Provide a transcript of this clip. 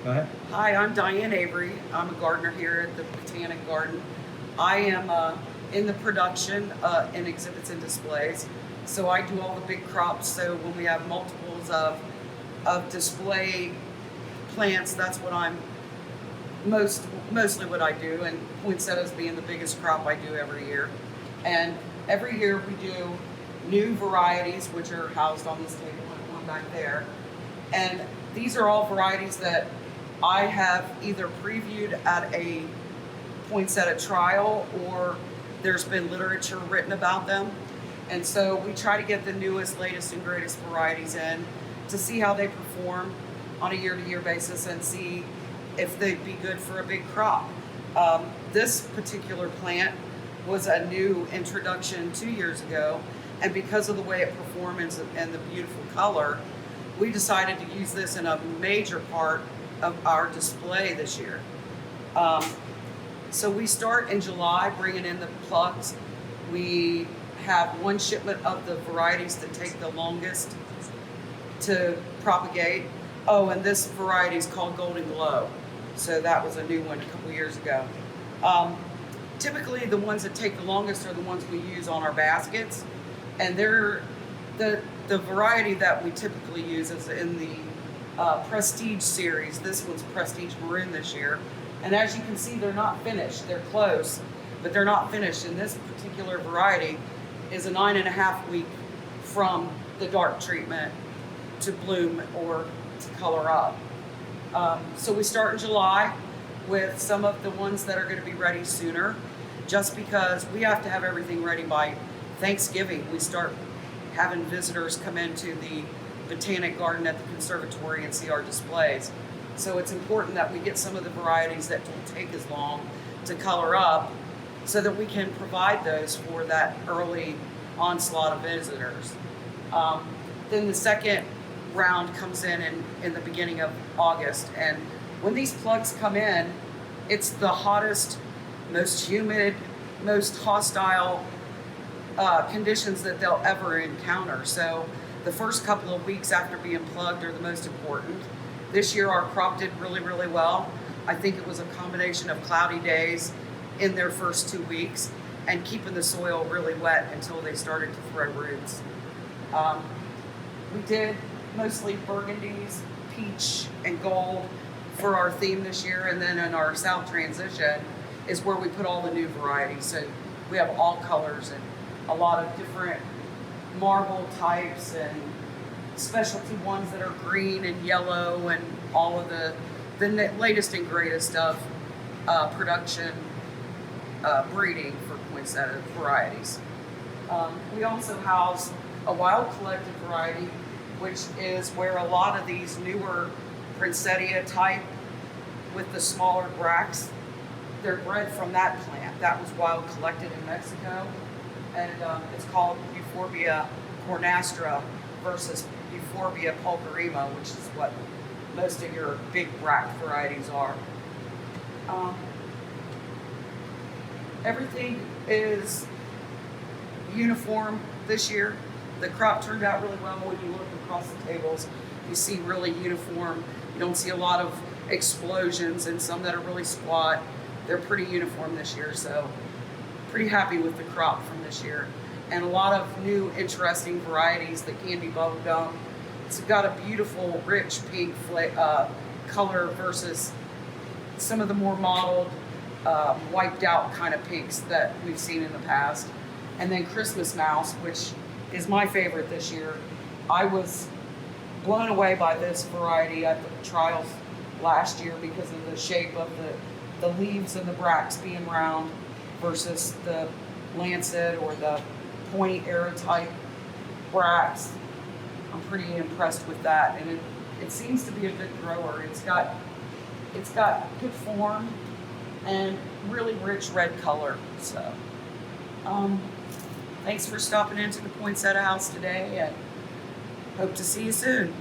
Go ahead. Hi, I'm Dyanne Avery. I'm a gardener here at the Botanic Garden. I am in the production in exhibits and displays. So I do all the big crops. So when we have multiples of display plants, that's what I'm mostly what I do. And poinsettias being the biggest crop I do every year. And every year we do new varieties, which are housed on this table and one back there. And these are all varieties that I have either previewed at a poinsettia trial or there's been literature written about them. And so we try to get the newest, latest, and greatest varieties in to see how they perform on a year-to-year basis and see if they'd be good for a big crop. This particular plant was a new introduction 2 years ago, and because of the way it performs and the beautiful color, we decided to use this in a major part of our display this year. So we start in July bringing in the plugs. We have one shipment of the varieties that take the longest to propagate. Oh, and this variety is called Golden Glow. So that was a new one a couple years ago. Typically the ones that take the longest are the ones we use on our baskets. And they're the variety that we typically use is in the Prestige series. This one's Prestige Maroon this year. And as you can see, they're not finished. They're close, but they're not finished. And this particular variety is a 9.5 week from the dark treatment to bloom or to color up. So we start in July with some of the ones that are going to be ready sooner, just because we have to have everything ready by Thanksgiving. We start having visitors come into the Botanic Garden at the conservatory and see our displays. So it's important that we get some of the varieties that don't take as long to color up so that we can provide those for that early onslaught of visitors. Then the second round comes in the beginning of August. And when these plugs come in, it's the hottest, most humid, most hostile conditions that they'll ever encounter. So the first couple of weeks after being plugged are the most important. This year our crop did really, really well. I think it was a combination of cloudy days in their first 2 weeks and keeping the soil really wet until they started to throw roots. We did mostly burgundies, peach, and gold for our theme this year, and then in our south transition is where we put all the new varieties. So we have all colors and a lot of different marble types and specialty ones that are green and yellow and all of the latest and greatest of production breeding for poinsettia varieties. We also house a wild collected variety, which is where a lot of these newer Poinsettia type with the smaller bracts, they're bred from that plant. That was wild collected in Mexico, and it's called Euphorbia cornastra versus Euphorbia pulcherrima, which is what most of your big bract varieties are. Everything is uniform this year. The crop turned out really well. When you look across the tables, you see really uniform. You don't see a lot of explosions and some that are really squat. They're pretty uniform this year, so pretty happy with the crop from this year. And a lot of new interesting varieties. The candy bubblegum, it's got a beautiful rich pink color versus some of the more mottled wiped out kind of pinks that we've seen in the past. And then Christmas mouse, which is my favorite this year. I was blown away by this variety at the trials last year because of the shape of the leaves and the bracts being round versus the lancet or the pointy arrow type bracts. I'm pretty impressed with that, and it seems to be a good grower. It's got good form and really rich red color. So thanks for stopping into the Poinsettia House today, and hope to see you soon.